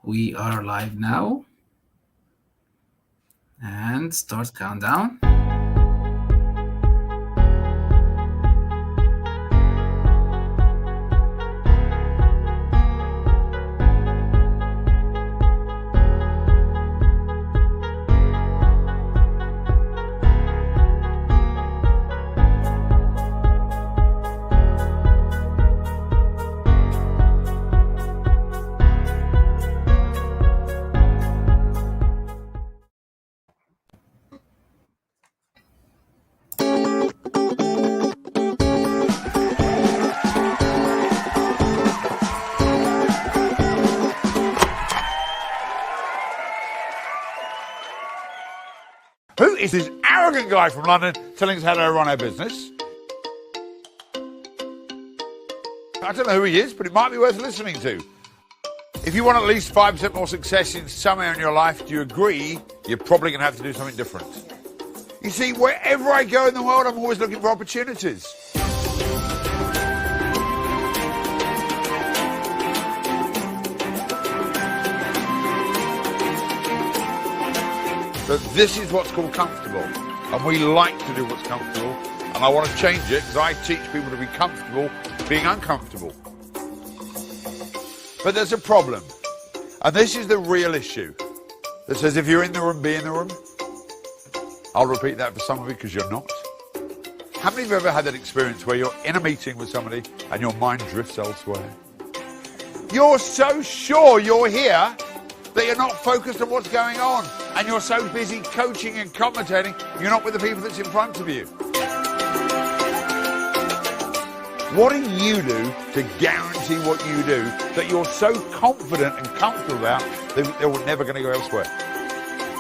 We are live now. And start countdown. Who is this arrogant guy from London telling us how to run our business? I don't know who he is, but it might be worth listening to. If you want at least 5% more success in some area in your life, do you agree you're probably going to have to do something different? You see, wherever I go in the world, I'm always looking for opportunities. But this is what's called comfortable, and we like to do what's comfortable, and I want to change it because I teach people to be comfortable being uncomfortable. But there's a problem, and this is the real issue that says if you're in the room, be in the room. I'll repeat that for some of you because you're not. How many of you have ever had that experience where you're in a meeting with somebody and your mind drifts elsewhere? You're so sure you're here that you're not focused on what's going on, and you're so busy coaching and commentating, you're not with the people that's in front of you. What do you do to guarantee what you do that you're so confident and comfortable about that they're never going to go elsewhere?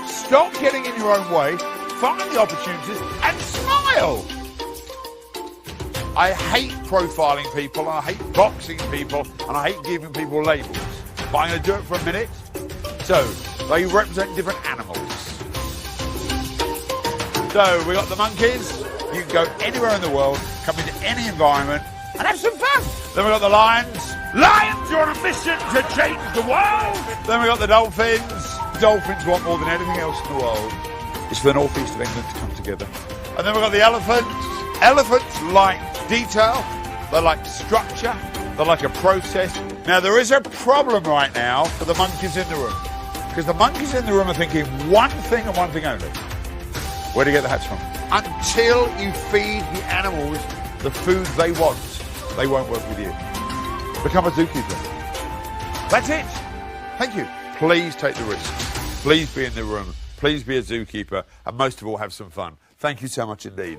Stop getting in your own way, find the opportunities, and smile. I hate profiling people, I hate boxing people, and I hate giving people labels. But I'm going to do it for a minute. So, they represent different animals. So, we got the monkeys. You can go anywhere in the world, come into any environment, and have some fun. Then we got the lions. Lions, you're on a mission to change the world. Then we got the dolphins. Dolphins want more than anything else in the world is for the northeast of England to come together. And then we got the elephants. Elephants like detail. They like structure. They like a process. Now, there is a problem right now for the monkeys in the room. Because the monkeys in the room are thinking one thing and one thing only. Where do you get the hats from? Until you feed the animals the food they want, they won't work with you. Become a zookeeper. That's it. Thank you. Please take the risk. Please be in the room. Please be a zookeeper. And most of all, have some fun. Thank you so much indeed.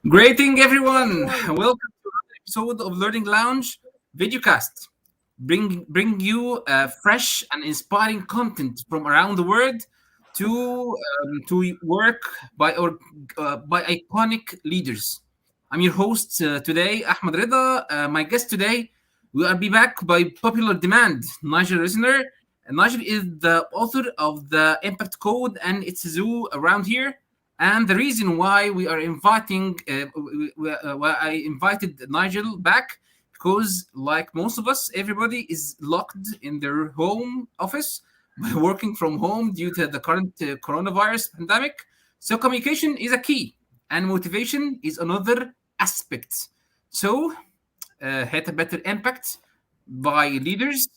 Greeting everyone. Welcome to another episode of Learning Lounge Videocast. Bring you fresh and inspiring content from around the world to work by iconic leaders. I'm your host today, Ahmed Rida. My guest today will be back by popular demand, Nigel Risner. Nigel is the author of the Impact Code and its zoo around here. And the reason why we are inviting, why I invited Nigel back, because like most of us, everybody is locked in their home office by working from home due to the current coronavirus pandemic. So communication is a key, and motivation is another aspect. So, had a better impact by leaders.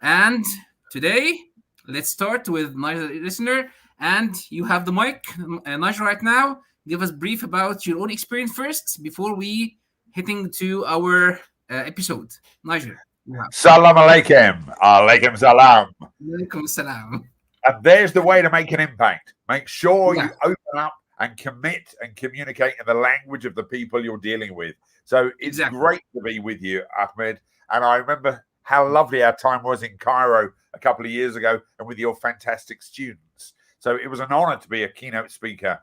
And today, let's start with Nigel Listener. And you have the mic, Nigel, right now. Give us brief about your own experience first before we hitting to our episode. Nigel. Salam alaikum. Alaikum salam. Alaikum salam. And there's the way to make an impact. Make sure you open up and commit and communicate in the language of the people you're dealing with. So it's great to be with you, Ahmed. And I remember how lovely our time was in Cairo a couple of years ago and with your fantastic students. So it was an honor to be a keynote speaker.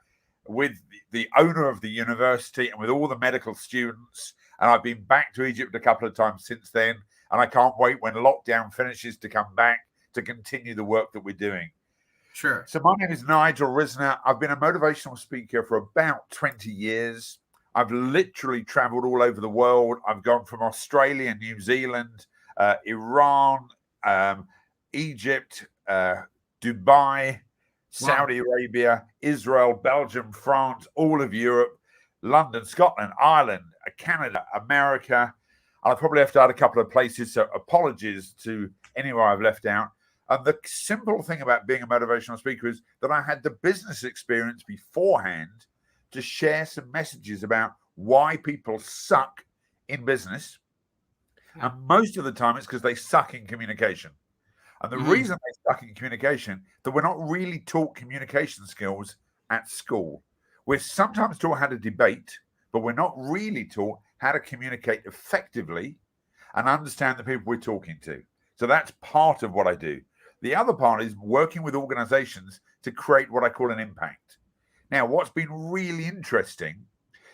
with the owner of the university and with all the medical students. And I've been back to Egypt a couple of times since then. And I can't wait when lockdown finishes to come back to continue the work that we're doing. Sure. So my name is Nigel Risner. I've been a motivational speaker for about 20 years. I've literally traveled all over the world. I've gone from Australia, New Zealand, Iran, Egypt, Dubai, Saudi Arabia, Israel, Belgium, France, all of Europe, London, Scotland, Ireland, Canada, America. I've probably left out a couple of places, so apologies to anywhere I've left out. And the simple thing about being a motivational speaker is that I had the business experience beforehand to share some messages about why people suck in business. And most of the time it's because they suck in communication. And the reason they suck in communication, that we're not really taught communication skills at school. We're sometimes taught how to debate, but we're not really taught how to communicate effectively and understand the people we're talking to. So that's part of what I do. The other part is working with organizations to create what I call an impact. Now, what's been really interesting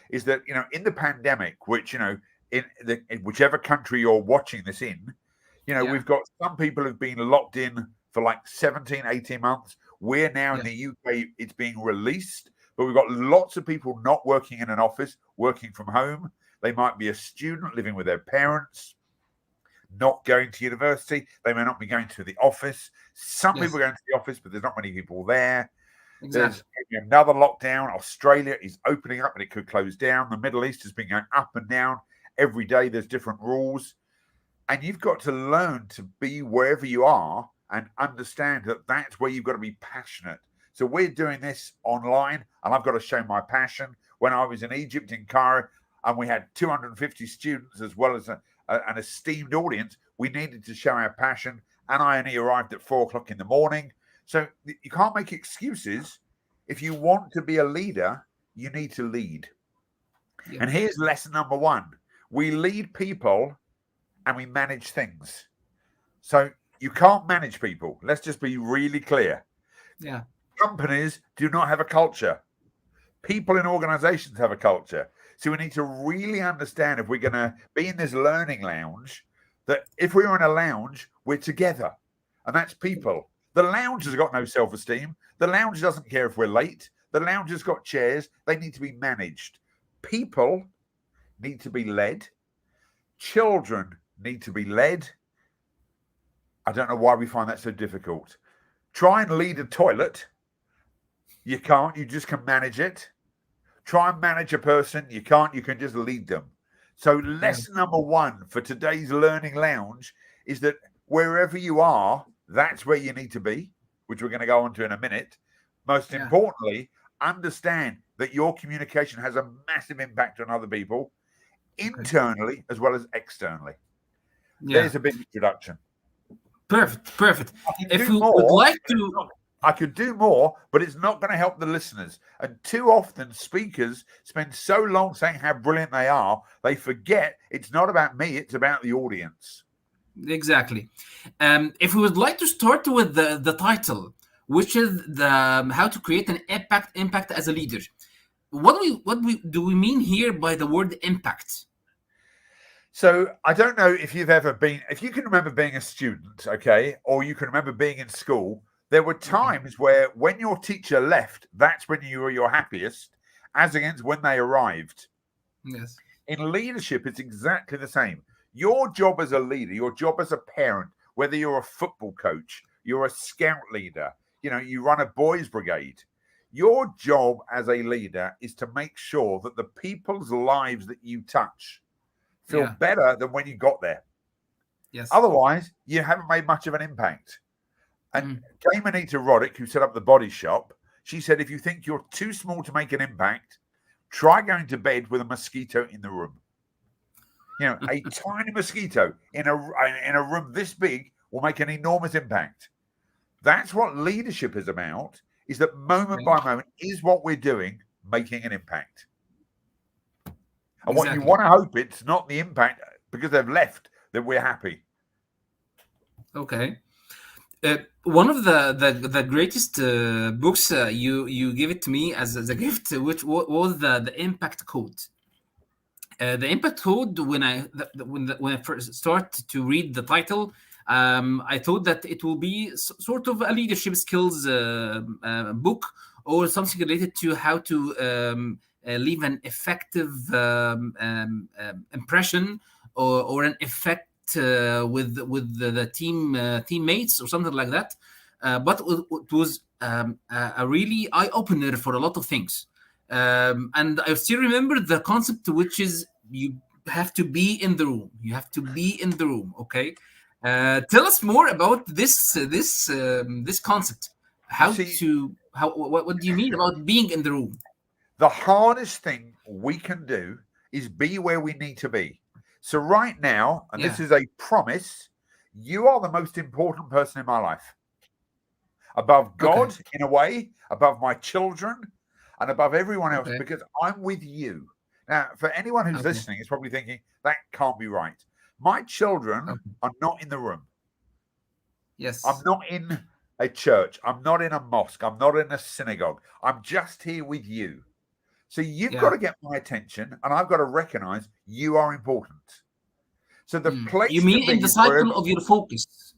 is that, in the pandemic, which, in whichever country you're watching this in, we've got some people who've been locked in for like 17, 18 months. We're now in the UK, it's being released, but we've got lots of people not working in an office, working from home. They might be a student living with their parents, not going to university. They may not be going to the office. Some people are going to the office, but there's not many people there. Exactly. There's another lockdown. Australia is opening up, but it could close down. The Middle East has been going up and down. Every day there's different rules. And you've got to learn to be wherever you are and understand that that's where you've got to be passionate. So we're doing this online, and I've got to show my passion. When I was in Egypt, in Cairo, and we had 250 students as well as an esteemed audience, we needed to show our passion. And I only arrived at 4:00 in the morning. So you can't make excuses. If you want to be a leader, you need to lead. Yeah. And here's lesson number one. We lead people and we manage things. So you can't manage people. Let's just be really clear. Yeah. Companies do not have a culture. People in organizations have a culture. So we need to really understand, if we're going to be in this learning lounge, that if we're in a lounge, we're together. And that's people. The lounge has got no self-esteem. The lounge doesn't care if we're late. The lounge has got chairs. They need to be managed. People need to be led. Children need to be led. I don't know why we find that so difficult. Try and lead a toilet. You can't. You just can manage it. Try and manage a person. You can't. You can just lead them. So lesson number one for today's Learning Lounge is that wherever you are, that's where you need to be, which we're going to go on to in a minute. Most importantly, understand that your communication has a massive impact on other people, internally as well as externally. There's a big introduction. Perfect. If you would like to... I could do more, but it's not going to help the listeners. And too often speakers spend so long saying how brilliant they are, they forget it's not about me, it's about the audience. Exactly. If we would like to start with the title, which is the how to create an impact as a leader. What do we mean here by the word impact? So I don't know if you can remember being a student, okay, or you can remember being in school. There were times where when your teacher left, that's when you were your happiest, as against when they arrived. Yes. In leadership, it's exactly the same. Your job as a leader, your job as a parent, whether you're a football coach, you're a scout leader, you run a boys brigade. Your job as a leader is to make sure that the people's lives that you touch feel better than when you got there. Yes. Otherwise, you haven't made much of an impact. And Anita Roddick, who set up the Body Shop, she said, if you think you're too small to make an impact, try going to bed with a mosquito in the room. A tiny mosquito in a room this big will make an enormous impact. That's what leadership is about, is that moment by moment, is what we're doing making an impact? And what you want to hope it's not the impact because they've left, that we're happy. Okay. One of the greatest books you give it to me as a gift, which was the Impact Code. The Impact Code. When I first start to read the title, I thought that it will be sort of a leadership skills book, or something related to how to leave an effective impression, or an effect with the teammates, or something like that. But it was a really eye opener for a lot of things. And I still remember the concept, which is you have to be in the room. You have to be in the room. Okay. Tell us more about this concept. What do you mean about being in the room? The hardest thing we can do is be where we need to be. So right now, and this is a promise, you are the most important person in my life. Above God, in a way, above my children, and above everyone else, because I'm with you. Now, for anyone who's listening, is probably thinking, that can't be right. My children are not in the room. Yes. I'm not in a church. I'm not in a mosque. I'm not in a synagogue. I'm just here with you. So you've got to get my attention, and I've got to recognize you are important. So the place you mean in the cycle of your focus.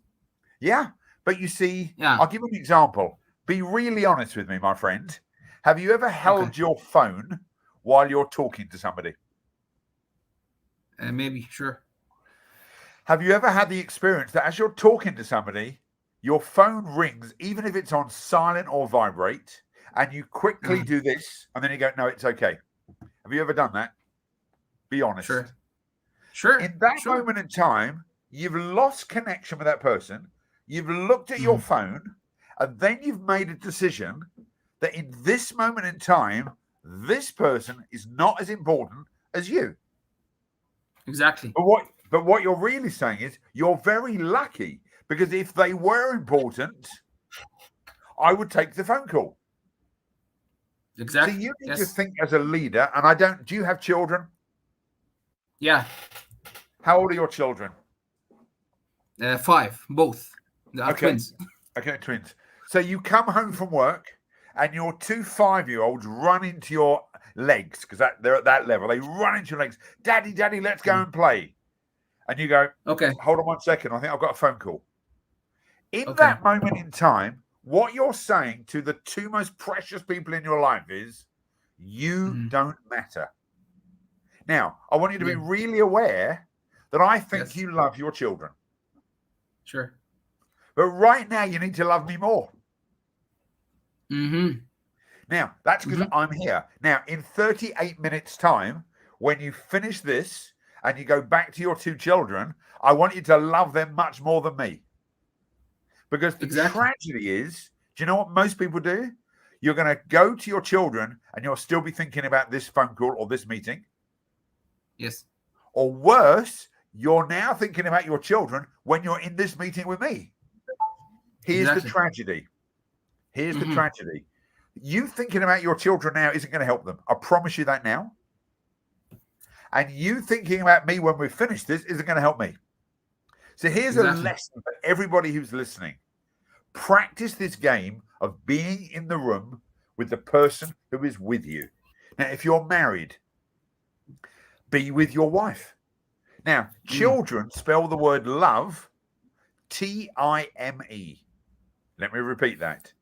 Yeah. But you see, I'll give you an example. Be really honest with me, my friend. Have you ever held your phone while you're talking to somebody? Maybe, sure. Have you ever had the experience that as you're talking to somebody, your phone rings, even if it's on silent or vibrate, and you quickly do this, and then you go, no, it's okay. Have you ever done that? Be honest. Sure. In that moment in time, you've lost connection with that person. You've looked at your phone, and then you've made a decision that in this moment in time, this person is not as important as you. Exactly. But what you're really saying is you're very lucky, because if they were important, I would take the phone call. Exactly. So you need to think as a leader, and do you have children? Yeah. How old are your children? 5, both. They are twins. Okay, twins. So you come home from work, and your 2 5-year-olds run into your legs, because they're at that level. They run into your legs. Daddy, let's go and play. And you go, okay, hold on 1 second. I think I've got a phone call. In that moment in time, what you're saying to the 2 most precious people in your life is, you don't matter. Now, I want you to be really aware that I think you love your children. Sure. But right now, you need to love me more. Mm-hmm. Now, that's because I'm here. Now, in 38 minutes' time, when you finish this and you go back to your 2 children, I want you to love them much more than me. Because the tragedy is, do you know what most people do? You're going to go to your children and you'll still be thinking about this phone call or this meeting. Yes. Or worse, you're now thinking about your children when you're in this meeting with me. Here's the tragedy. Here's the tragedy. You thinking about your children now isn't going to help them. I promise you that now. And you thinking about me when we finish this isn't going to help me. So here's a lesson for everybody who's listening. Practice this game of being in the room with the person who is with you. Now, if you're married, be with your wife. Now, children spell the word love T-I-M-E. Let me repeat that.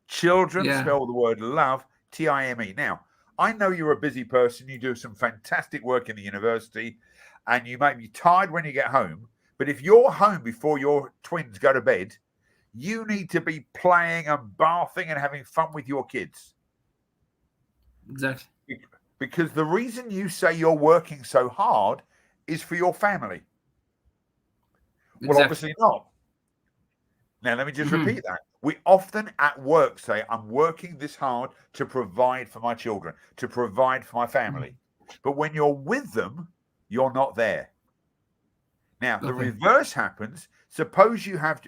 Children spell the word love T-I-M-E. Now, I know you're a busy person. You do some fantastic work in the university, and you may be tired when you get home. But if you're home before your twins go to bed, you need to be playing and bathing and having fun with your kids. Exactly. Because the reason you say you're working so hard is for your family. Well, obviously not. Now, let me just repeat that. We often at work say, I'm working this hard to provide for my children, to provide for my family. But when you're with them, you're not there. Now, the reverse happens. Suppose you have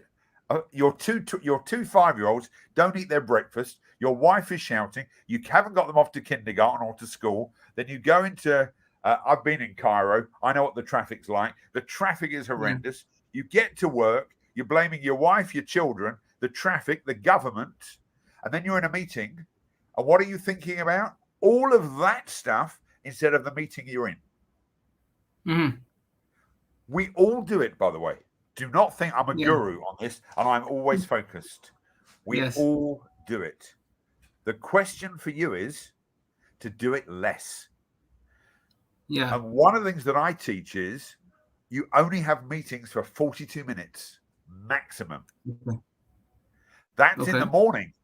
your two 5-year-olds don't eat their breakfast. Your wife is shouting. You haven't got them off to kindergarten or to school. Then you go into, I've been in Cairo. I know what the traffic's like. The traffic is horrendous. You get to work. You're blaming your wife, your children, the traffic, the government, and then you're in a meeting. And what are you thinking about? All of that stuff instead of the meeting you're in. Mm-hmm. We all do it, by the way. Do not think I'm a guru on this and I'm always focused. We all do it. The question for you is to do it less. Yeah. And one of the things that I teach is you only have meetings for 42 minutes maximum. Okay. That's in the morning.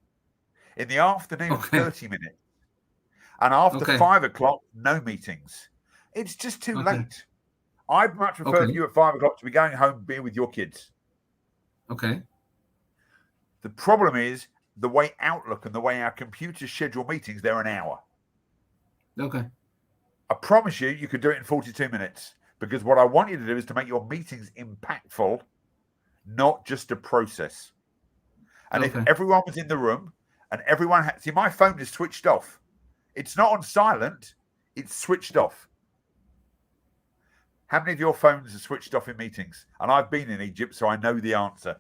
In the afternoon, 30 minutes. And after 5 o'clock, no meetings. It's just too late. I'd much prefer for you at 5 o'clock to be going home, being with your kids. Okay. The problem is the way Outlook and the way our computers schedule meetings, they're an hour. Okay. I promise you, you could do it in 42 minutes because what I want you to do is to make your meetings impactful, not just a process. And if everyone was in the room and everyone had, see, my phone is switched off. It's not on silent, it's switched off. How many of your phones are switched off in meetings? And I've been in Egypt, so I know the answer.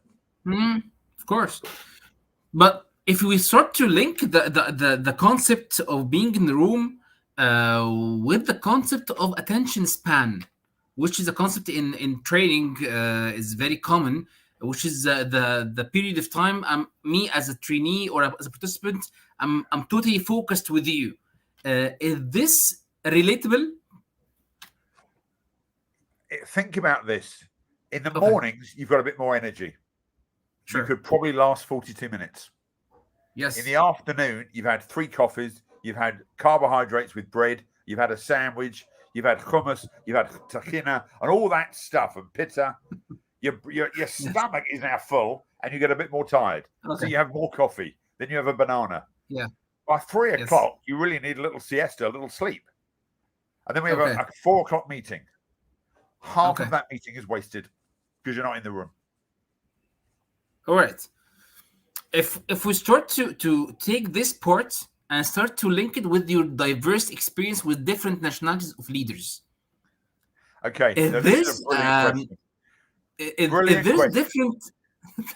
Of course. But if we start to link the concept of being in the room with the concept of attention span, which is a concept in training is very common, which is the period of time me as a trainee or as a participant, I'm totally focused with you. Is this relatable? Think about this. In the mornings, you've got a bit more energy. Sure. You could probably last 42 minutes. Yes. In the afternoon, you've had 3 coffees, you've had carbohydrates with bread, you've had a sandwich, you've had hummus, you've had tahina, and all that stuff, and pita. Your stomach is now full, and you get a bit more tired. So you have more coffee. Then you have a banana. Yeah. By 3 o'clock, you really need a little siesta, a little sleep. And then we have a 4 o'clock meeting. Half of that meeting is wasted because you're not in the room. All right. If we start to take this part and start to link it with your diverse experience with different nationalities of leaders. Okay. If there's different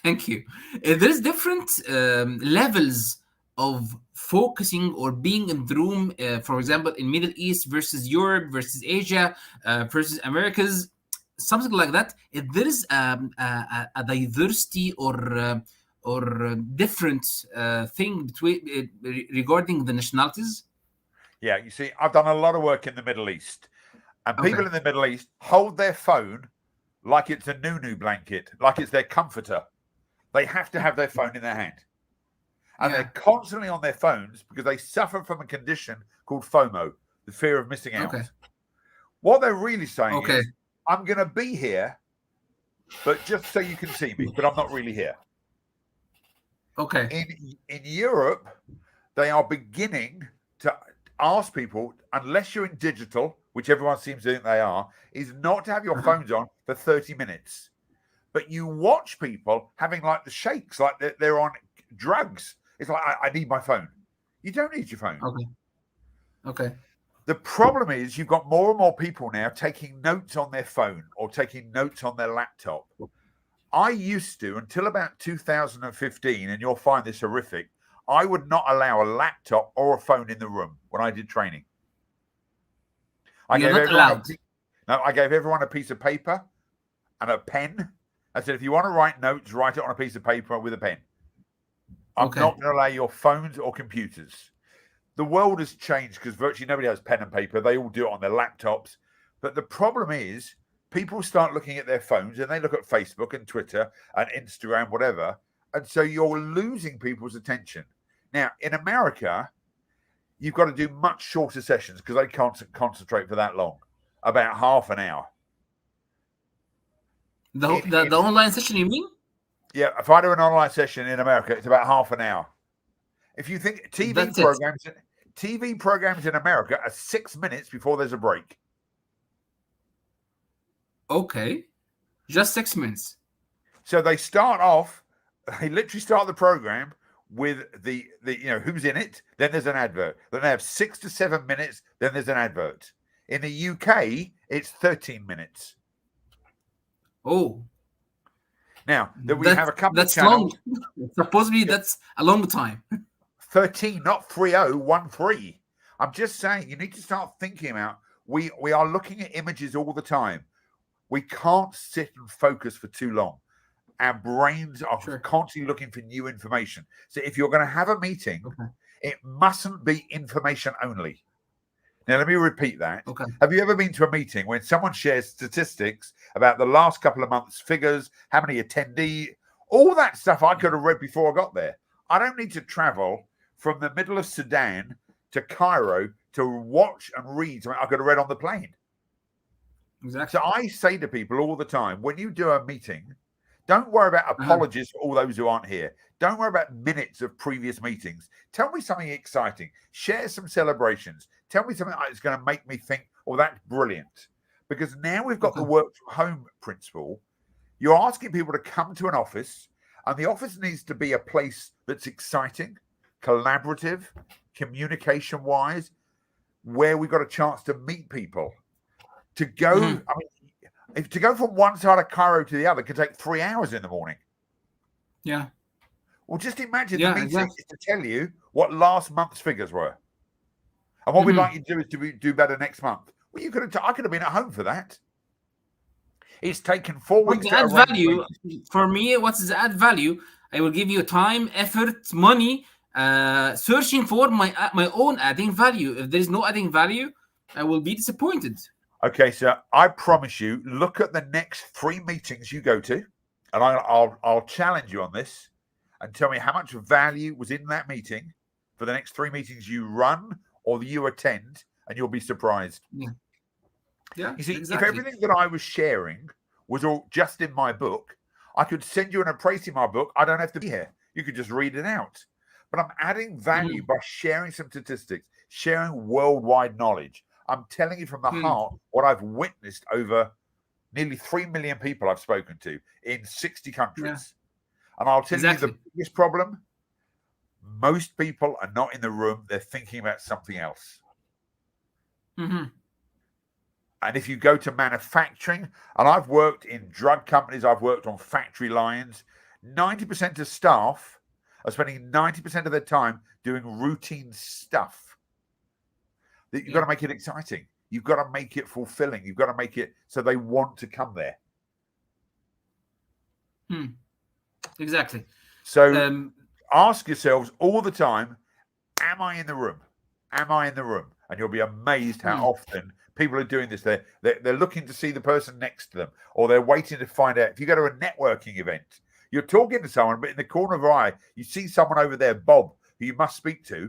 thank you. If there's different levels of focusing or being in the room, for example, in Middle East versus Europe versus Asia versus Americas, something like that. If there is a diversity or different thing between regarding the nationalities. Yeah, you see, I've done a lot of work in the Middle East, and people in the Middle East hold their phone like it's a nunu blanket, like it's their comforter. They have to have their phone in their hand. And they're constantly on their phones because they suffer from a condition called FOMO, the fear of missing out. What they're really saying is, I'm going to be here, but just so you can see me, but I'm not really here. In Europe, they are beginning to ask people, unless you're in digital, which everyone seems to think they are, is not to have your phones on for 30 minutes. But you watch people having like the shakes, like they're on drugs. It's like, I need my phone. You don't need your phone. Okay. The problem is you've got more and more people now taking notes on their phone or taking notes on their laptop. I used to, until about 2015, and you'll find this horrific, I would not allow a laptop or a phone in the room when I did training. I gave everyone a piece of paper and a pen. I said, if you want to write notes, write it on a piece of paper with a pen. I'm not going to allow your phones or computers. The world has changed because virtually nobody has pen and paper. They all do it on their laptops. But the problem is people start looking at their phones and they look at Facebook and Twitter and Instagram, whatever. And so you're losing people's attention. Now, in America, you've got to do much shorter sessions because they can't concentrate for that long, about half an hour. The online session, you mean? Yeah, if I do an online session in America, it's about half an hour. If you think TV programs in America are 6 minutes before there's a break. Okay. Just 6 minutes. So they literally start the program with the who's in it, then there's an advert. Then they have 6 to 7 minutes, then there's an advert. In the UK, it's 13 minutes. Oh. Now, that we have a couple of That's channels. long. Supposedly, that's a long time. 13, not 3013. I'm just saying, you need to start thinking about, we are looking at images all the time. We can't sit and focus for too long. Our brains are constantly looking for new information. So if you're going to have a meeting, it mustn't be information only. Now, let me repeat that. Okay. Have you ever been to a meeting when someone shares statistics about the last couple of months' figures, how many attendees, all that stuff I could have read before I got there? I don't need to travel from the middle of Sudan to Cairo to watch and read something I could have read on the plane. Exactly. So I say to people all the time, when you do a meeting, don't worry about apologies for all those who aren't here. Don't worry about minutes of previous meetings. Tell me something exciting. Share some celebrations. Tell me something that's going to make me think, oh, that's brilliant. Because now we've got the work from home principle. You're asking people to come to an office, and the office needs to be a place that's exciting, collaborative, communication-wise, where we've got a chance to meet people. To go, I mean, to go from one side of Cairo to the other could take 3 hours in the morning. Yeah. Well, just imagine the meeting is to tell you what last month's figures were. And what we'd like you to do is to do better next month. Well, you could have. I could have been at home for that. It's taken 4 weeks to add value. For me, what's the add value? I will give you time, effort, money, searching for my own adding value. If there is no adding value, I will be disappointed. Okay, so I promise you, look at the next 3 meetings you go to, and I'll challenge you on this, and tell me how much value was in that meeting for the next 3 meetings you run or you attend, and you'll be surprised. Yeah. You see, if everything that I was sharing was all just in my book, I could send you an appraise in my book. I don't have to be here. You could just read it out. But I'm adding value by sharing some statistics, sharing worldwide knowledge. I'm telling you from the heart what I've witnessed over nearly 3 million people I've spoken to in 60 countries. Yeah. And I'll tell you the biggest problem, most people are not in the room. They're thinking about something else. And if you go to manufacturing, and I've worked in drug companies, I've worked on factory lines, 90% of staff are spending 90% of their time doing routine stuff. You've got to make it exciting. You've got to make it fulfilling. You've got to make it so they want to come there. Exactly. So ask yourselves all the time, am I in the room? Am I in the room? And you'll be amazed how often people are doing this. They're looking to see the person next to them, or they're waiting to find out. If you go to a networking event, you're talking to someone, but in the corner of your eye, you see someone over there, Bob, who you must speak to,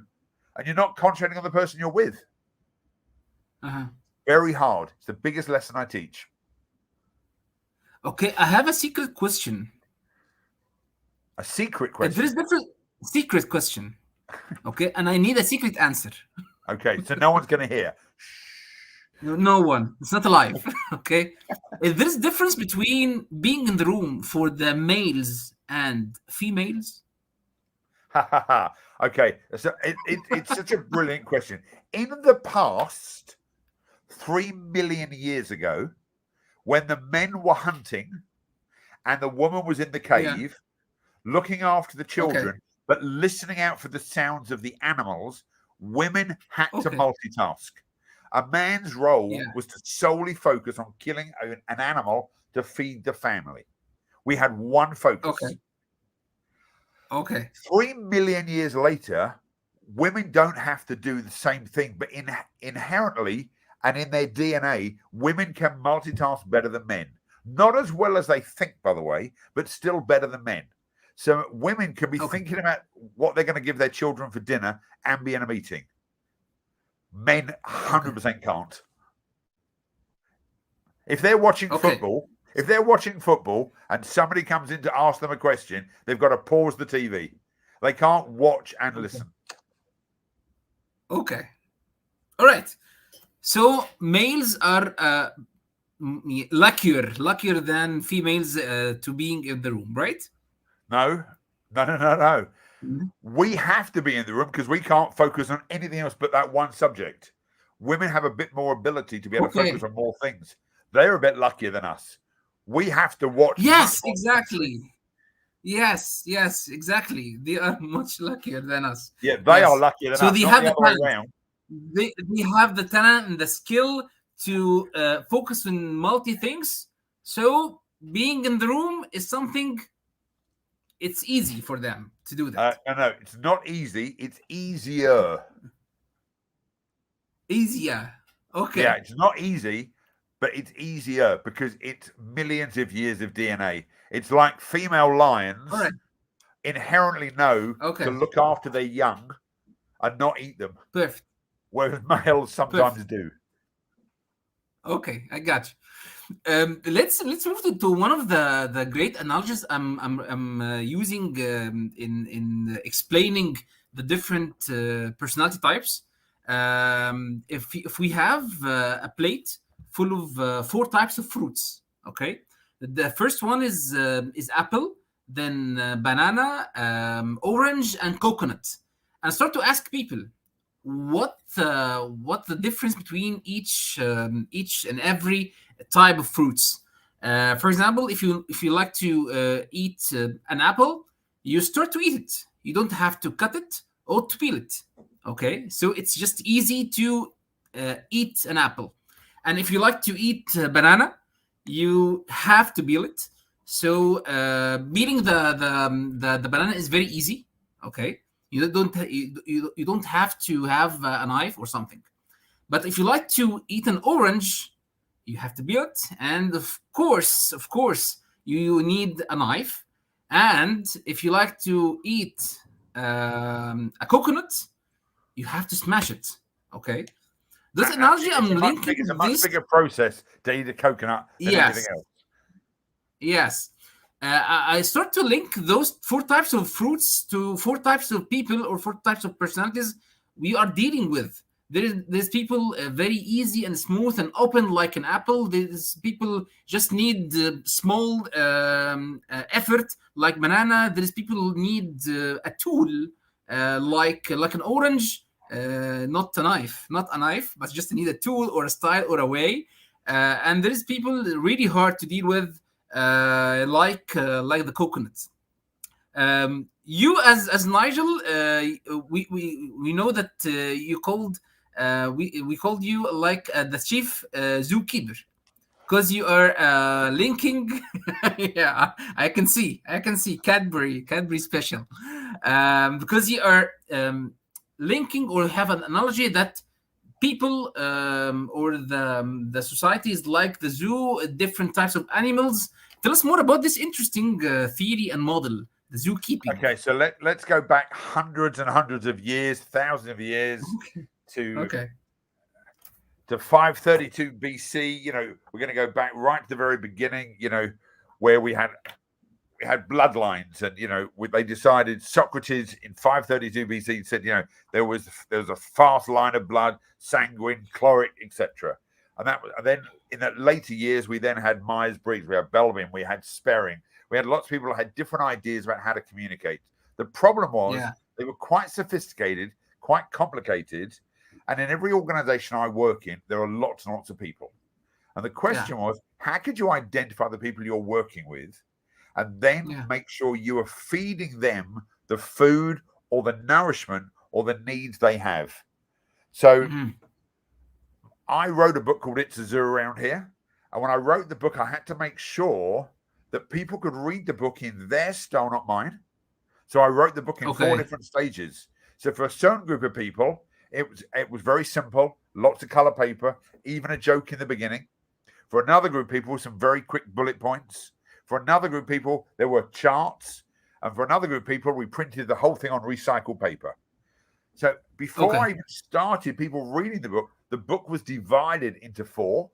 and you're not concentrating on the person you're with. Very hard. It's the biggest lesson I teach. Okay, I have a secret question. A secret question? There is different secret question. Okay, and I need a secret answer. Okay, so no one's going to hear. No one. It's not alive. Okay. Is there a difference between being in the room for the males and females? Okay, so it's such a brilliant question. In the past, 3 million years ago, when the men were hunting and the woman was in the cave looking after the children, but listening out for the sounds of the animals, women had to multitask. A man's role was to solely focus on killing an animal to feed the family. We had one focus. 3 million years later, women don't have to do the same thing, but inherently and in their DNA, women can multitask better than men. Not as well as they think, by the way, but still better than men. So women can be thinking about what they're going to give their children for dinner and be in a meeting. Men 100% can't. If they're watching football, and somebody comes in to ask them a question, they've got to pause the TV. They can't watch and listen. Okay. All right. So males are luckier than females to being in the room, right? No. We have to be in the room because we can't focus on anything else but that one subject. Women have a bit more ability to be able to focus on more things. They're a bit luckier than us. We have to watch. Yes, exactly. Yes, exactly. They are much luckier than us. Yeah, they are luckier than so us. they Not have the the other way talent. around. They have the talent and the skill to focus on multi things. So being in the room is something. It's easy for them to do that. No, it's not easy. It's easier. Easier. Okay. Yeah, it's not easy, but it's easier because it's millions of years of DNA. It's like female lions inherently know to look after their young and not eat them. Perfect. Whereas males sometimes do. Okay, I got you. Let's move to one of the great analogies I'm using in explaining the different personality types. If we have a plate full of 4 types of fruits, okay, the first one is apple, then banana, orange, and coconut, and start to ask people what the difference between each and every type of fruits. For example, if you like to eat an apple, you start to eat it. You don't have to cut it or to peel it. Okay, so it's just easy to eat an apple. And if you like to eat banana, you have to peel it. So peeling the banana is very easy. Okay, you don't have to have a knife or something. But if you like to eat an orange, you have to peel it, and of course, you need a knife. And if you like to eat a coconut, you have to smash it. Okay. This analogy I'm linking it's a much bigger process to eat a coconut than anything else. Yes. I start to link those 4 types of fruits to 4 types of people or 4 types of personalities we are dealing with. There's people very easy and smooth and open like an apple. There's people just need small effort like banana. There's people who need a tool like an orange, not a knife, but just need a tool or a style or a way. And there's people really hard to deal with, like the coconut. You as Nigel, we know that you called we called you like the chief zookeeper, because you are linking. Yeah, I can see Cadbury special, because you are linking or have an analogy that people or the society is like the zoo, different types of animals. Tell us more about this interesting theory and model, the zookeeping. Okay, so let's go back hundreds and hundreds of years, thousands of years to 532 BC. You know, we're going to go back right to the very beginning. You know, where we had bloodlines, and you know, they decided Socrates in 532 BC said, you know, there was a fast line of blood, sanguine, chloric, etc. And then in the later years, we then had Myers-Briggs, we had Belbin, we had Sperring. We had lots of people who had different ideas about how to communicate. The problem was they were quite sophisticated, quite complicated. And in every organization I work in, there are lots and lots of people. And the question was, how could you identify the people you're working with and then make sure you are feeding them the food or the nourishment or the needs they have? So I wrote a book called It's a Zoo Around Here. And when I wrote the book, I had to make sure that people could read the book in their style, not mine. So I wrote the book in 4 different stages. So for a certain group of people, it was very simple, lots of color paper, even a joke in the beginning. For another group of people, some very quick bullet points. For another group of people, there were charts. And for another group of people, we printed the whole thing on recycled paper. So before I even started people reading the book was divided into 4.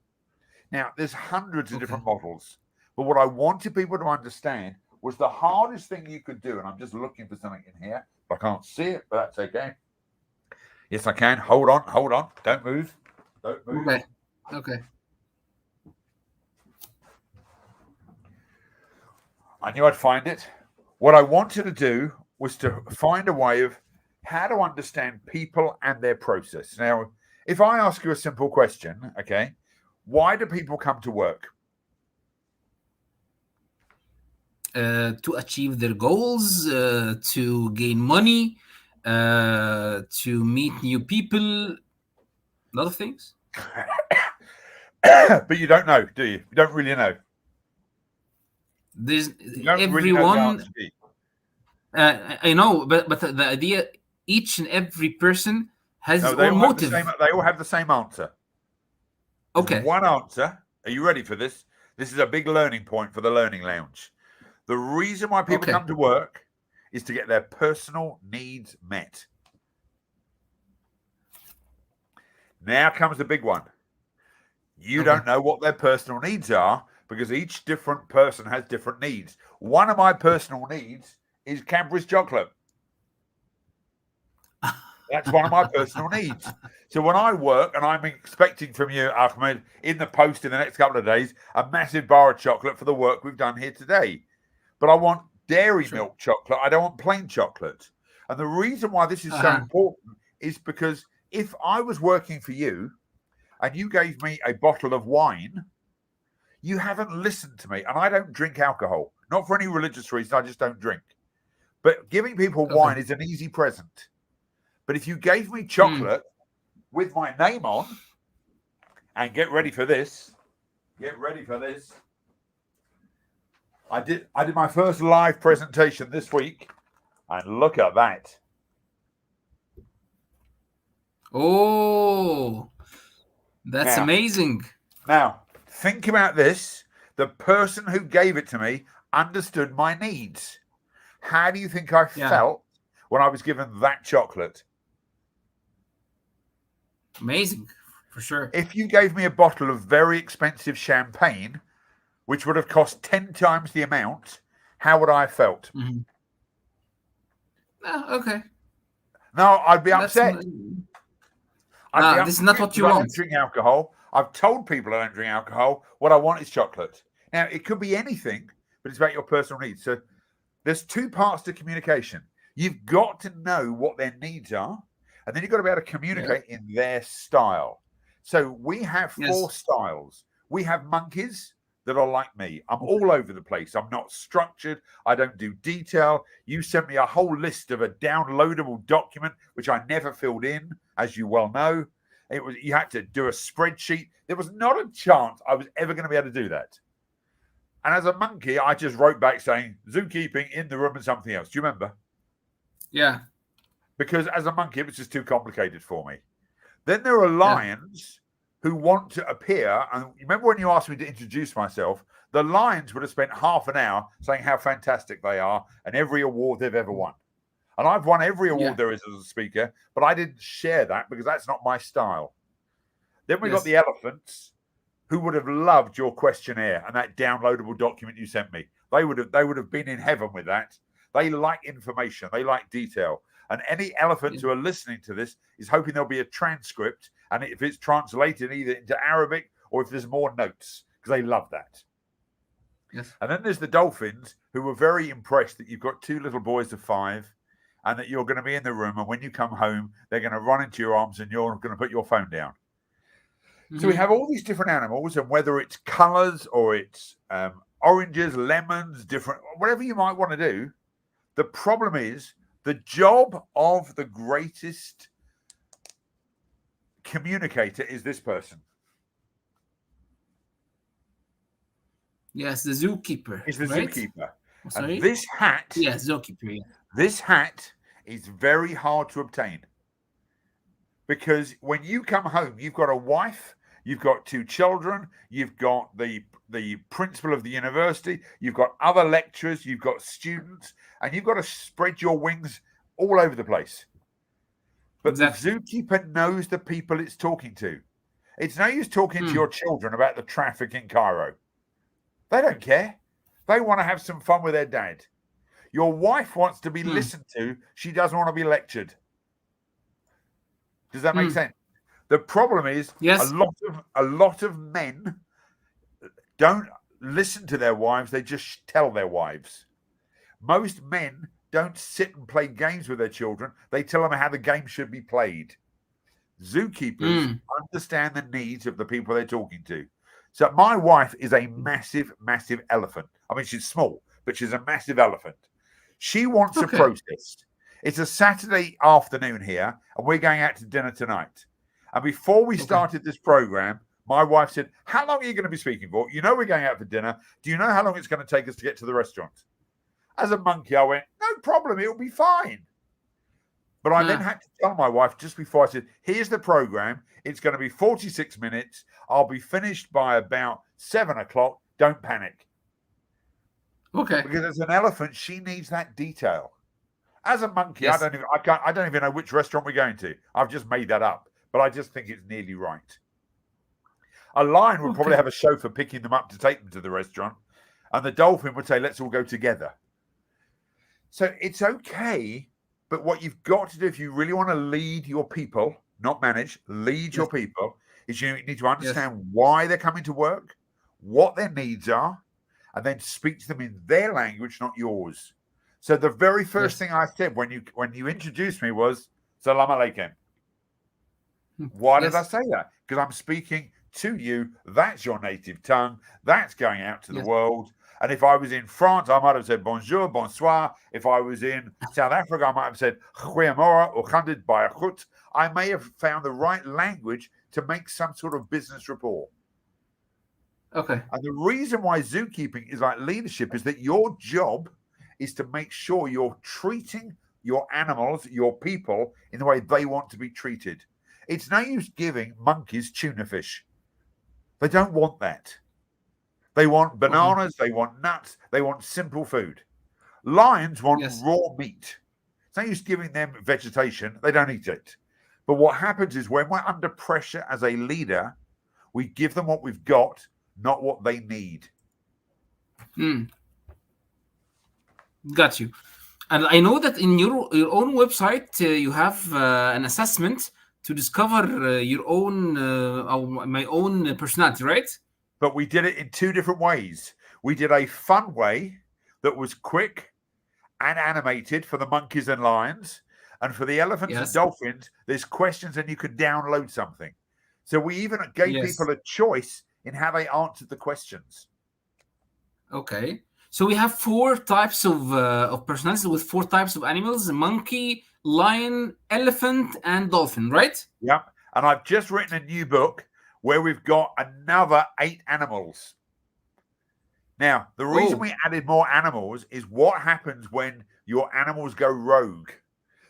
Now, there's hundreds of different models. But what I wanted people to understand was the hardest thing you could do, and I'm just looking for something in here. I can't see it, but that's okay. Yes, I can. Hold on. Don't move. Okay. I knew I'd find it. What I wanted to do was to find a way of how to understand people and their process. Now, if I ask you a simple question, okay, why do people come to work? to achieve their goals, to gain money, to meet new people, a lot of things. But you don't know, do you? You don't really know. There's You don't really know the everyone. answer, do you? I know, but the idea, each and every person has his own motive. They all have the same answer. There's Okay. one answer. Are you ready for this? This is a big learning point for the Learning Lounge. The reason why people come to work is to get their personal needs met. Now comes the big one. You don't know what their personal needs are because each different person has different needs. One of my personal needs is Cadbury's chocolate. That's one of my personal needs. So when I work, and I'm expecting from you, Ahmed, in the post in the next couple of days, a massive bar of chocolate for the work we've done here today. But I want dairy milk chocolate. I don't want plain chocolate. And the reason why this is so important is because if I was working for you and you gave me a bottle of wine, you haven't listened to me. And I don't drink alcohol, not for any religious reason. I just don't drink. But giving people wine is an easy present. But if you gave me chocolate with my name on, and get ready for this. I did my first live presentation this week, and look at that. Oh, that's amazing. Now, think about this. The person who gave it to me understood my needs. How do you think I felt when I was given that chocolate? Amazing, for sure. If you gave me a bottle of very expensive champagne, which would have cost 10 times the amount, how would I have felt? Okay. No, I'd be upset. This is not what you want. I don't drink alcohol. I've told people I don't drink alcohol. What I want is chocolate. Now, it could be anything, but it's about your personal needs. So there's two parts to communication. You've got to know what their needs are, and then you've got to be able to communicate in their style. So we have 4 styles. We have monkeys that are like me. I'm all over the place. I'm not structured. I don't do detail. You sent me a whole list of a downloadable document, which I never filled in, as you well know. You had to do a spreadsheet. There was not a chance I was ever going to be able to do that. And as a monkey, I just wrote back saying, zookeeping in the room and something else. Do you remember? Yeah. Because as a monkey, it was just too complicated for me. Then there are lions who want to appear. And remember when you asked me to introduce myself, the lions would have spent half an hour saying how fantastic they are and every award they've ever won. And I've won every award there is as a speaker, but I didn't share that because that's not my style. Then we got the elephants who would have loved your questionnaire and that downloadable document you sent me. They would have been in heaven with that. They like information. They like detail. And any elephants who are listening to this is hoping there'll be a transcript, and if it's translated either into Arabic or if there's more notes, because they love that. Yes. And then there's the dolphins who were very impressed that you've got 2 little boys of 5 and that you're going to be in the room, and when you come home, they're going to run into your arms and you're going to put your phone down. So we have all these different animals, and whether it's colors or it's oranges, lemons, different, whatever you might want to do, the problem is the job of the greatest communicator is this person. Yes, the zookeeper. Is the zookeeper. Sorry? And this hat, zookeeper. This hat is very hard to obtain. Because when you come home, you've got a wife, you've got 2 children, you've got the principal of the university, you've got other lecturers, you've got students, and you've got to spread your wings all over the place. But the zookeeper knows the people it's talking to. It's no use talking to your children about the traffic in Cairo. They don't care. They want to have some fun with their dad. Your wife wants to be listened to. She doesn't want to be lectured. Does that make sense? The problem is a lot of men don't listen to their wives. They just tell their wives. Most men don't sit and play games with their children. They tell them how the game should be played. Zookeepers understand the needs of the people they're talking to. So my wife is a massive, massive elephant. I mean, she's small, but she's a massive elephant. She wants a Okay. protest. It's a Saturday afternoon here, and we're going out to dinner tonight. And before we started this program, my wife said, how long are you going to be speaking for? You know we're going out for dinner. Do you know how long it's going to take us to get to the restaurant? As a monkey, I went, no problem, it'll be fine. But I then had to tell my wife just before, I said, here's the program. It's going to be 46 minutes. I'll be finished by about 7 o'clock. Don't panic. Okay. Because as an elephant, she needs that detail. As a monkey, Yes. I don't even know which restaurant we're going to. I've just made that up, but I just think it's nearly right. A lion would probably have a chauffeur picking them up to take them to the restaurant, and the dolphin would say, let's all go together. So it's okay, but what you've got to do if you really want to lead your people, not manage, lead your people, is you need to understand why they're coming to work, what their needs are, and then speak to them in their language, not yours. So the very first thing I said when you introduced me was Salam Alaikum. Why did I say that? Because I'm speaking to you. That's your native tongue. That's going out to the world. And if I was in France, I might have said bonjour, bonsoir. If I was in South Africa, I might have said goeiemorgen or khandid bayachut. I may have found the right language to make some sort of business rapport. Okay. And the reason why zookeeping is like leadership is that your job is to make sure you're treating your animals, your people, in the way they want to be treated. It's no use giving monkeys tuna fish. They don't want that. They want bananas, they want nuts, they want simple food. Lions want raw meat. It's no use giving them vegetation, they don't eat it. But what happens is when we're under pressure as a leader, we give them what we've got, not what they need. Got you. And I know that in your own website, you have an assessment to discover your own, my own personality, right? But we did it in two different ways. We did a fun way that was quick and animated for the monkeys and lions. And for the elephants and dolphins, there's questions and you can download something. So we even gave people a choice in how they answered the questions. Okay. So we have 4 types of personalities with 4 types of animals: monkey, lion, elephant, and dolphin, right? Yeah. And I've just written a new book where we've got another 8 animals. Now, the reason we added more animals is what happens when your animals go rogue.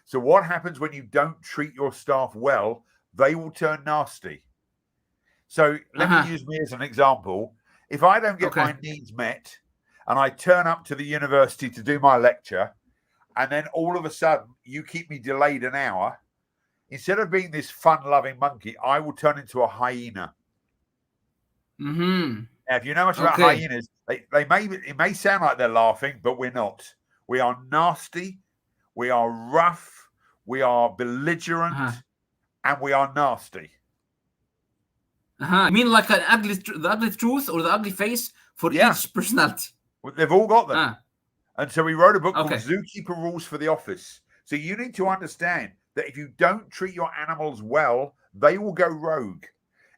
So what happens when you don't treat your staff well? They will turn nasty. So let me use me as an example. If I don't get my needs met and I turn up to the university to do my lecture, and then all of a sudden you keep me delayed an hour, instead of being this fun-loving monkey, I will turn into a hyena. Now, if you know much about hyenas, it may sound like they're laughing, but we're not. We are nasty, we are rough, we are belligerent, and we are nasty. You mean like the ugly truth or the ugly face for each personality? Well, they've all got them. And so we wrote a book called Zookeeper Rules for the Office. So you need to understand that if you don't treat your animals well, they will go rogue.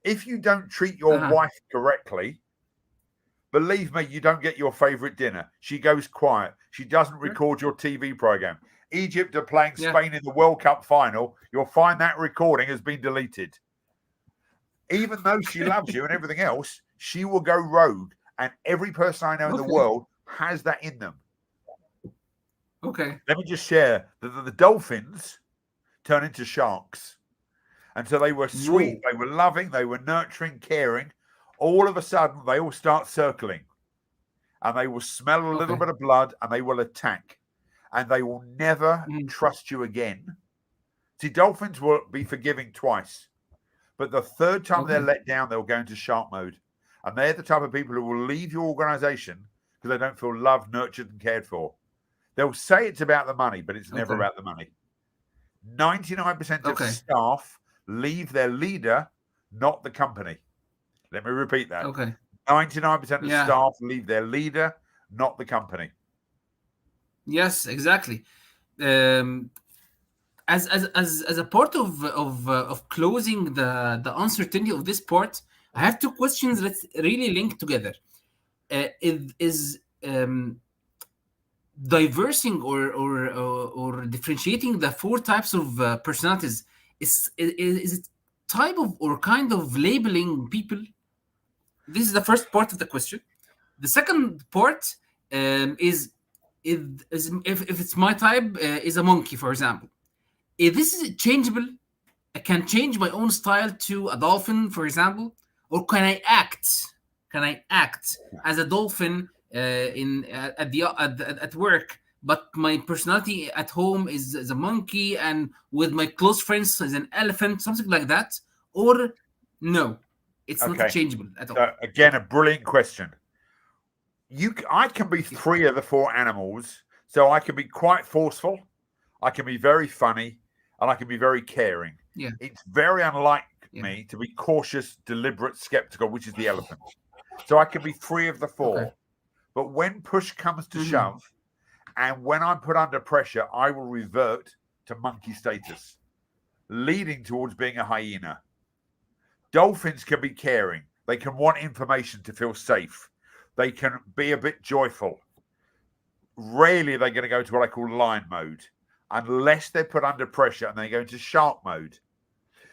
If you don't treat your wife correctly, believe me, you don't get your favorite dinner. She goes quiet. She doesn't record your TV program. Egypt are playing Spain in the World Cup final. You'll find that recording has been deleted. Even though she loves you and everything else, she will go rogue. And every person I know in the world has that in them. Let me just share that the dolphins turn into sharks. And so they were sweet, they were loving, they were nurturing, caring. All of a sudden, they all start circling. And they will smell a little bit of blood and they will attack. And they will never trust you again. See, dolphins will be forgiving twice. But the third time they're let down, they'll go into shark mode. And they're the type of people who will leave your organization because they don't feel loved, nurtured, and cared for. They'll say it's about the money, but it's never about the money. 99% of staff leave their leader, not the company. Let me repeat that. 99% of staff leave their leader, not the company. Yes, exactly. As a part of closing the uncertainty of this part, I have 2 questions that really link together. diversing or differentiating the 4 types of personalities is it type of or kind of labeling people? This is the first part of the question. The second part is if it's my type is a monkey, for example. If this is changeable, I can change my own style to a dolphin, for example, or can I act? Can I act as a dolphin at work, but my personality at home is a monkey, and with my close friends is an elephant, something like that? Or no, it's not changeable at all. So again, a brilliant question. I can be 3 of the 4 animals, so I can be quite forceful, I can be very funny, and I can be very caring. Yeah. It's very unlike me to be cautious, deliberate, skeptical, which is the elephant. So I can be 3 of the 4. Okay. But when push comes to shove, and when I'm put under pressure, I will revert to monkey status, leading towards being a hyena. Dolphins can be caring. They can want information to feel safe. They can be a bit joyful. Rarely are they going to go to what I call lion mode, unless they're put under pressure and they go into shark mode.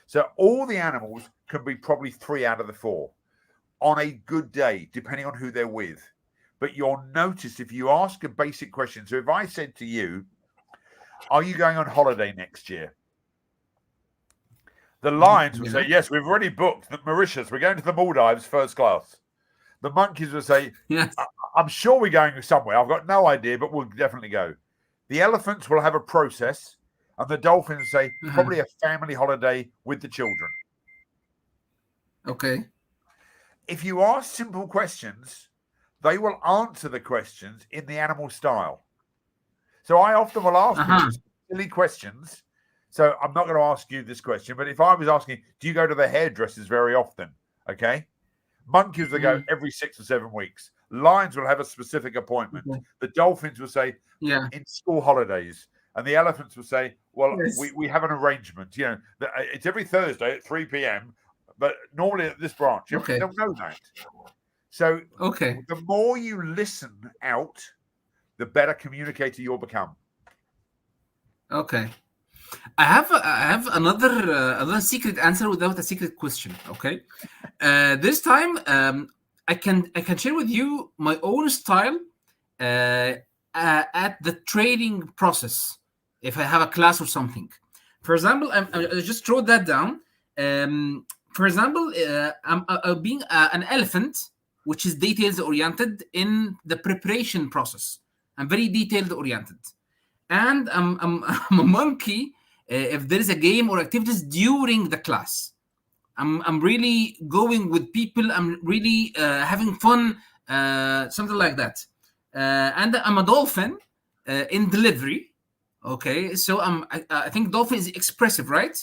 So all the animals can be probably 3 out of the 4 on a good day, depending on who they're with. But you'll notice if you ask a basic question. So if I said to you, are you going on holiday next year? The lions would say, yes, we've already booked the Mauritius. We're going to the Maldives first class. The monkeys would say, yes, I'm sure we're going somewhere. I've got no idea, but we'll definitely go. The elephants will have a process, and the dolphins say probably a family holiday with the children. Okay. If you ask simple questions, they will answer the questions in the animal style. So I often will ask people silly questions. So I'm not going to ask you this question, but if I was asking, do you go to the hairdressers very often? Okay. Monkeys will go every 6 or 7 weeks. Lions will have a specific appointment. Okay. The dolphins will say, in school holidays. And the elephants will say, well, we have an arrangement. You know, it's every Thursday at 3 p.m., but normally at this branch. You don't know that. So the more you listen out, the better communicator you'll become. Okay. I have another secret answer without a secret question. Okay. This time I can share with you my own style at the trading process if I have a class or something. For example, I just wrote that down. For example, I'm being an elephant, which is details oriented in the preparation process. I'm very detailed oriented, and I'm a monkey. If there is a game or activities during the class, I'm really going with people. I'm really having fun, something like that. And I'm a dolphin in delivery. Okay, so I think dolphin is expressive, right?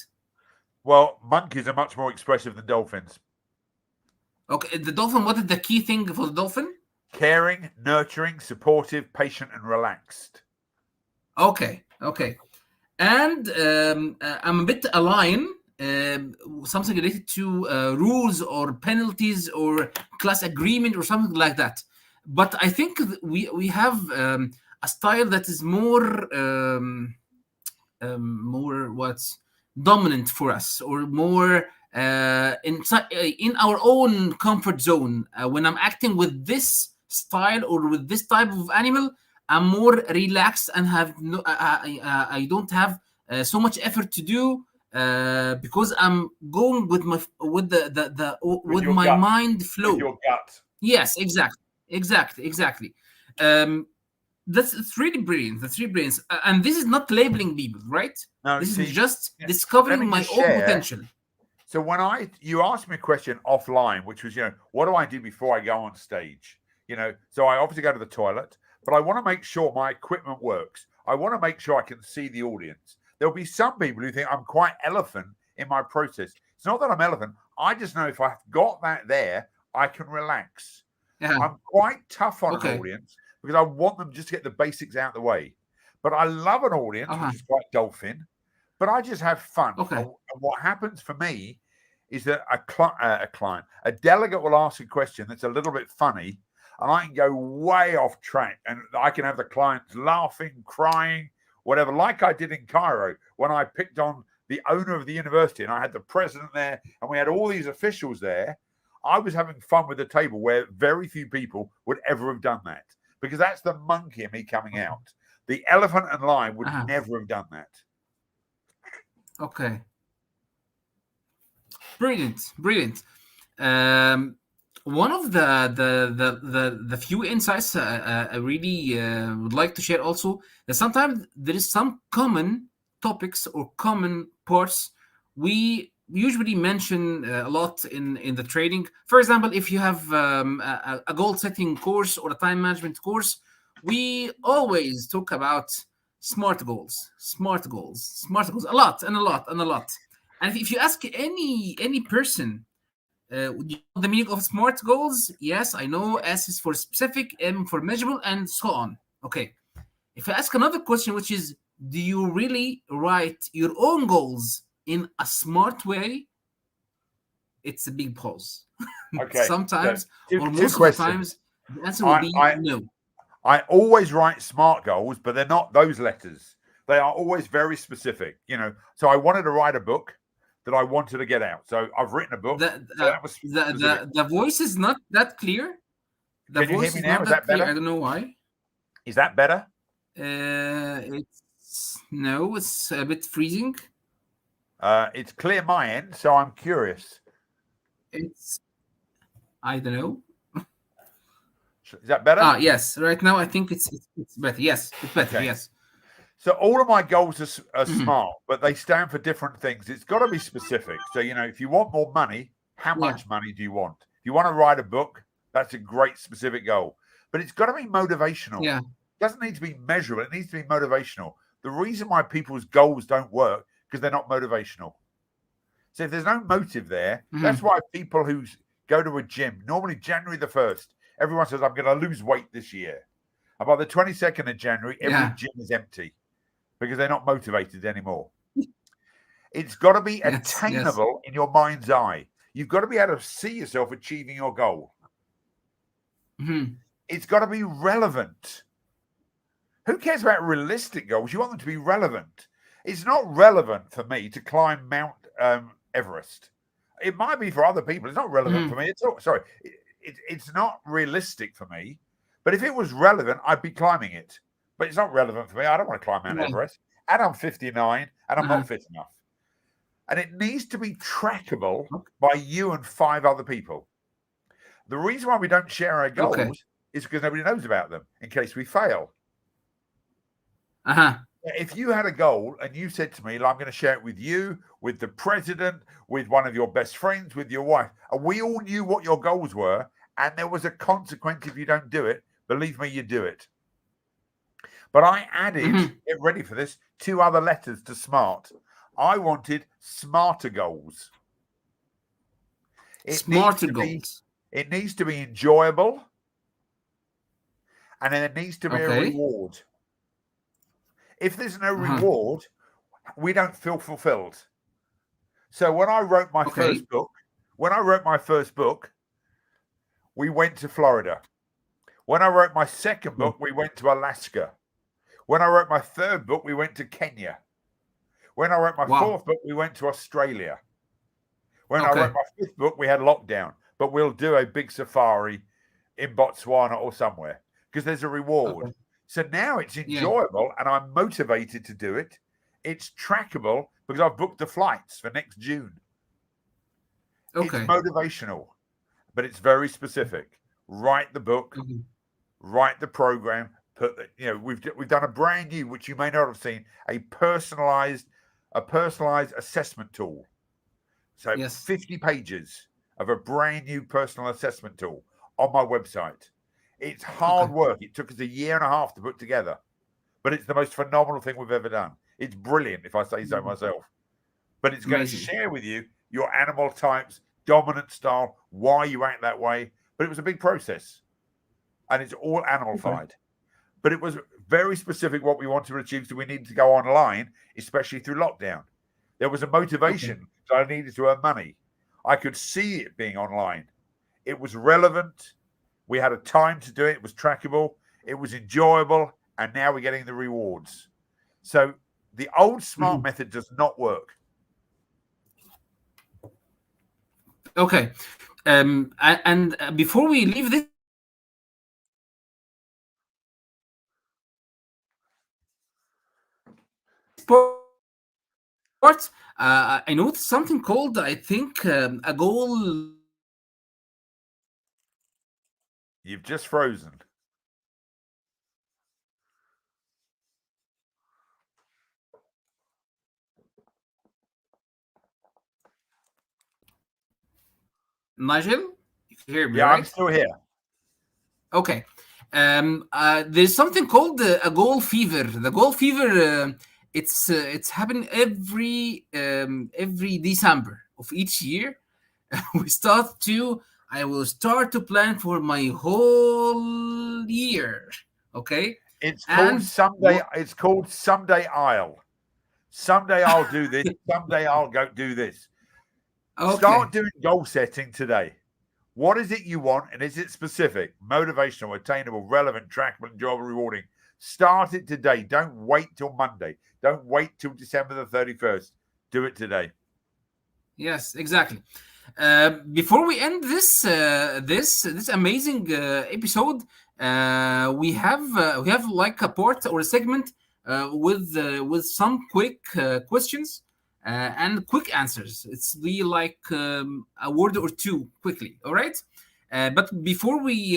Well, monkeys are much more expressive than dolphins. Okay, the dolphin. What is the key thing for the dolphin? Caring, nurturing, supportive, patient, and relaxed. Okay. And I'm a bit a lion, something related to rules or penalties or class agreement or something like that. But I think we have a style that is more dominant for us, or more in our own comfort zone. When I'm acting with this style or with this type of animal, I'm more relaxed and have no. I don't have so much effort to do because I'm going with my my gut. mind flow. With your gut. Yes, exactly. It's really brilliant. That's really brilliant. And this is not labeling people, right? No, this is just discovering my own potential. So when you asked me a question offline, which was, what do I do before I go on stage? So I obviously go to the toilet. But I want to make sure my equipment works. I want to make sure I can see the audience. There'll be some people who think I'm quite elephant in my process. It's not that I'm elephant. I just know if I've got that there, I can relax. Yeah. I'm quite tough on an audience because I want them just to get the basics out of the way. But I love an audience, which is quite dolphin. But I just have fun. And what happens for me is that a delegate will ask a question that's a little bit funny. and I can go way off track, and I can have the clients laughing, crying, whatever, like I did in Cairo when I picked on the owner of the university, and I had the president there, and we had all these officials there. I was having fun with the table where very few people would ever have done that, because that's the monkey in me coming out. The elephant and lion would never have done that. Okay. Brilliant. One of the few insights I really would like to share also that sometimes there is some common topics or common parts we usually mention a lot in the trading. For example, if you have a goal setting course or a time management course, we always talk about smart goals a lot. And if you ask any person, you know the meaning of smart goals? Yes, I know. S is for specific, M for measurable, and so on. Okay. If I ask another question, which is, do you really write your own goals in a smart way? It's a big pause. Okay. Sometimes, so or two most questions. of the times, the answer will be no. I always write SMART goals, but they're not those letters. They are always very specific, you know. So I wanted to write a book that I wanted to get out. So I've written a book. The voice is not that clear. Can you hear me now? Is that better? I don't know why. Is that better? It's a bit freezing. It's clear my end, so I'm curious. I don't know. Is that better? Yes. Right now, I think it's better. Yes, it's better. Okay. Yes. So all of my goals are smart, but they stand for different things. It's got to be specific. So, you know, if you want more money, how much money do you want? If you want to write a book, that's a great specific goal. But it's got to be motivational. Yeah. It doesn't need to be measurable. It needs to be motivational. The reason why people's goals don't work because they're not motivational. So if there's no motive there, that's why people who go to a gym, normally January the 1st, everyone says, I'm going to lose weight this year. And by the 22nd of January, every gym is empty because they're not motivated anymore. It's got to be attainable in your mind's eye. You've got to be able to see yourself achieving your goal. It's got to be relevant. Who cares about realistic goals? You want them to be relevant. It's not relevant for me to climb Mount Everest. It might be for other people. It's not relevant for me. It's not realistic for me. But if it was relevant, I'd be climbing it. But it's not relevant for me. I don't want to climb Mount Everest. And I'm 59 and I'm not fit enough. And it needs to be trackable by you and 5 other people. The reason why we don't share our goals is because nobody knows about them in case we fail. If you had a goal and you said to me, I'm going to share it with you, with the president, with one of your best friends, with your wife, and we all knew what your goals were, and there was a consequence if you don't do it, believe me, you do it. But I added, get ready for this, 2 other letters to SMART. I wanted smarter goals. It needs to be enjoyable, and then it needs to be a reward. If there's no reward, we don't feel fulfilled. So when I wrote my first book, we went to Florida. When I wrote my second book, we went to Alaska. When I wrote my third book, we went to Kenya. When I wrote my fourth book, we went to Australia. When I wrote my 5th book, we had lockdown. But we'll do a big safari in Botswana or somewhere because there's a reward. So now it's enjoyable and I'm motivated to do it. It's trackable because I've booked the flights for next June. It's motivational, but it's very specific. Write the book, write the program. We've done a brand new, which you may not have seen, a personalized assessment tool. So 50 pages of a brand new personal assessment tool on my website. It's hard work. It took us 1.5 years to put together, but it's the most phenomenal thing we've ever done. It's brilliant, if I say so myself. But it's going to share with you your animal types, dominant style, why you act that way. But it was a big process, and it's all animalified. But it was very specific what we wanted to achieve, so we needed to go online, especially through lockdown. There was a motivation that I needed to earn money. I could see it being online. It was relevant. We had a time to do it. It was trackable. It was enjoyable. And now we're getting the rewards. So the old SMART method does not work. Okay. And before we leave this part, I noticed something called, I think, a goal. You've just frozen. Nigel, you can hear me, Yeah, right? I'm still here. Okay. There's something called a goal fever. The goal fever, it's happening every December of each year. I will start to plan for my whole year. Okay. It's called And someday. It's called someday I'll. Someday I'll do this. Someday I'll go do this. Okay. Start doing goal setting today. What is it you want, and is it specific, motivational, attainable, relevant, trackable, enjoyable, rewarding? Start it today. Don't wait till Monday. Don't wait till December the 31st. Do it today. Yes, exactly. Before we end this amazing episode, we have like a part or a segment with some quick questions and quick answers. It's be like a word or two quickly. All right. But before we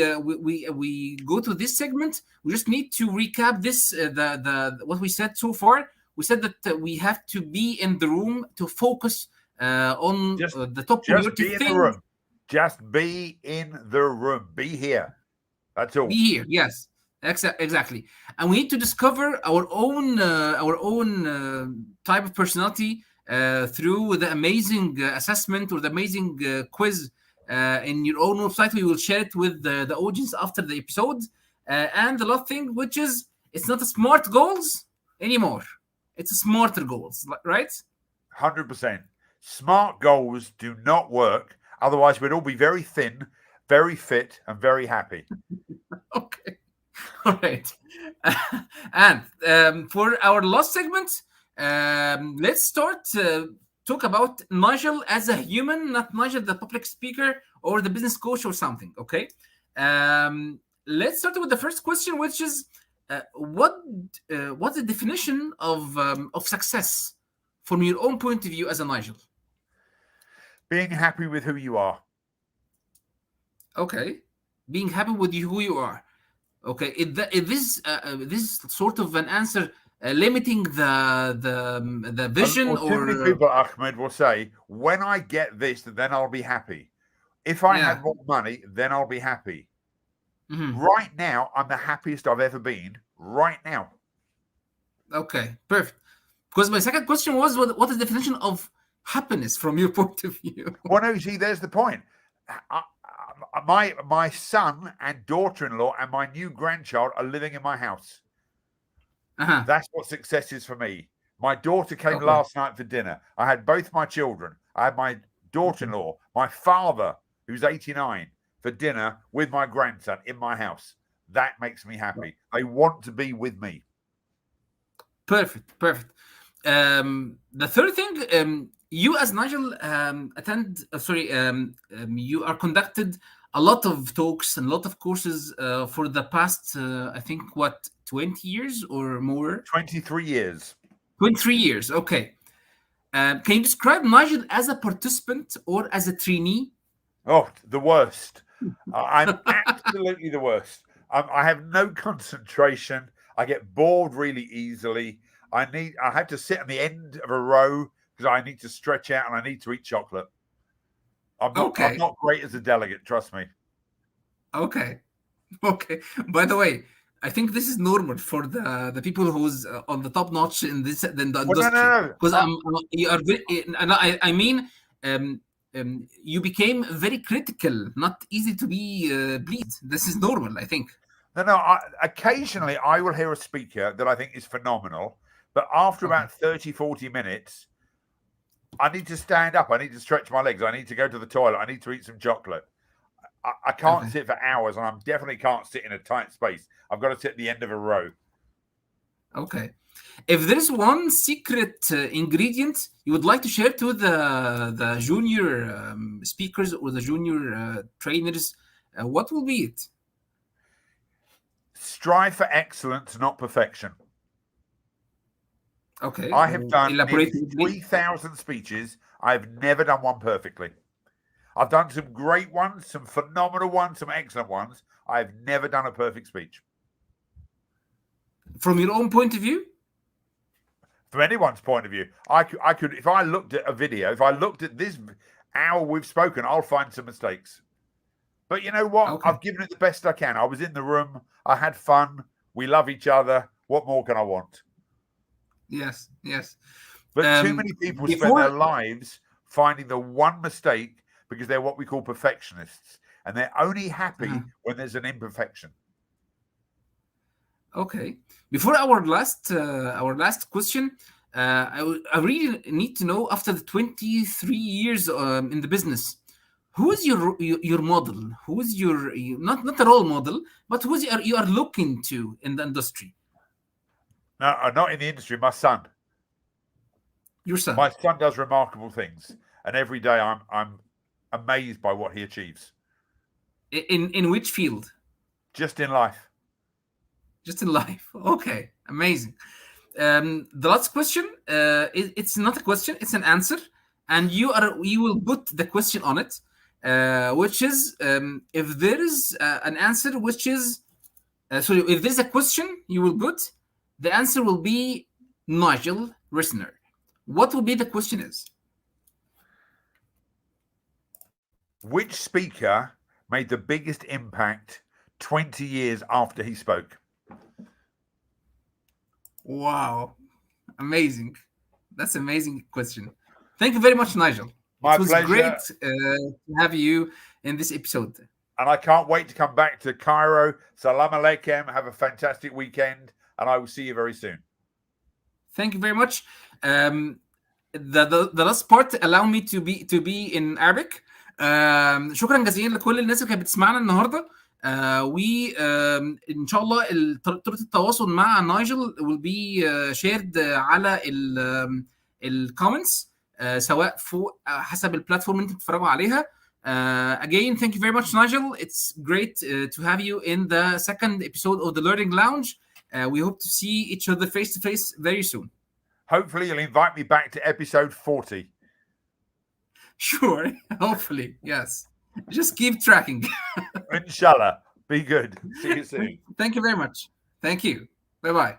go to this segment, we just need to recap this the what we said so far. We said that we have to be in the room to focus on the top priority be in thing. the room. Just be in the room. Be here. That's all. Be here, yes, exactly. And we need to discover our own type of personality through the amazing assessment or the amazing quiz in your own website. We will share it with the audience after the episode. And the last thing, which is, it's not a smart goals anymore. It's a smarter goals, right? 100%. Smart goals do not work. Otherwise, we'd all be very thin, very fit, and very happy. Okay. All right. And for our last segment, let's start talk about Nigel as a human, not Nigel the public speaker or the business coach or something. Okay. Let's start with the first question, which is what's the definition of success from your own point of view as a Nigel? Being happy with who you are. Okay. Being happy with who you are. Okay. Is this sort of an answer limiting the vision, or too many people, Ahmed, will say, when I get this, then I'll be happy. If I have more money, then I'll be happy. Mm-hmm. Right now, I'm the happiest I've ever been. Right now. Okay, perfect. Because my second question was, what is the definition of happiness from your point of view? Well, no, you see, there's the point. My son and daughter-in-law and my new grandchild are living in my house. Uh-huh. That's what success is for me. My daughter came last night for dinner. I had both my children. I had my daughter-in-law, my father, who's 89, for dinner with my grandson in my house. That makes me happy. They want to be with me. Perfect. The third thing, you as Nigel you are conducted a lot of talks and a lot of courses for the past, I think, 20 years or more? 23 years. 23 years, okay. Can you describe Nigel as a participant or as a trainee? Oh, the worst. I'm absolutely the worst. I have no concentration. I get bored really easily. I have to sit on the end of a row because I need to stretch out and I need to eat chocolate. I'm not great as a delegate, trust me. Okay. By the way, I think this is normal for the people who's on the top notch in the industry. No. Because you are very, I mean, you became very critical, not easy to be pleased. This is normal, I think. No. Occasionally, I will hear a speaker that I think is phenomenal, but after about 30, 40 minutes, I need to stand up. I need to stretch my legs. I need to go to the toilet. I need to eat some chocolate. I can't Okay. sit for hours, and I definitely can't sit in a tight space. I've got to sit at the end of a row. Okay. If there's one secret ingredient you would like to share to the junior speakers or the junior trainers, what will be it? Strive for excellence, not perfection. Okay. I have done Elaborate nearly with me. 3,000 speeches. I've never done one perfectly. I've done some great ones, some phenomenal ones, some excellent ones. I've never done a perfect speech. From your own point of view? From anyone's point of view, I could, if I looked at a video, if I looked at this hour we've spoken, I'll find some mistakes. But you know what? Okay. I've given it the best I can. I was in the room. I had fun. We love each other. What more can I want? Yes, yes. But too many people spend their lives finding the one mistake because they're what we call perfectionists. And they're only happy when there's an imperfection. Okay. Before our last question, I really need to know, after the 23 years in the business, who is your model? Who is your not a role model, but who is you are looking to in the industry? No, not in the industry. My son. Your son. My son does remarkable things, and every day I'm amazed by what he achieves. In which field? Just in life. Just in life. Okay, amazing. The last question. It's not a question; it's an answer, and you will put the question on it, which is if there is an answer, which is sorry, if there's a question, you will put the answer will be Nigel Risner. What will be the question is? Which speaker made the biggest impact 20 years after he spoke? Wow. Amazing. That's an amazing question. Thank you very much, Nigel. My it was pleasure. Great to have you in this episode. And I can't wait to come back to Cairo. Salam alaikum. Have a fantastic weekend. And I will see you very soon. Thank you very much. The last part allow me to be in Arabic. شكرا جزيلا لكل الناس اللي كانت بتسمعنا النهارده. وان شاء الله طريقه التواصل مع نايجل will be shared على الكومنتس سواء فوق حسب البلاتفورم اللي انتم بتتفرجوا عليها. Again, thank you very much, Nigel. It's great to have you in the second episode of the Learning Lounge. We hope to see each other face to face very soon. Hopefully, you'll invite me back to episode 40. Sure, hopefully, yes. Just keep tracking. Inshallah. Be good. See you soon. Thank you very much. Thank you. Bye-bye.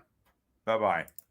Bye-bye.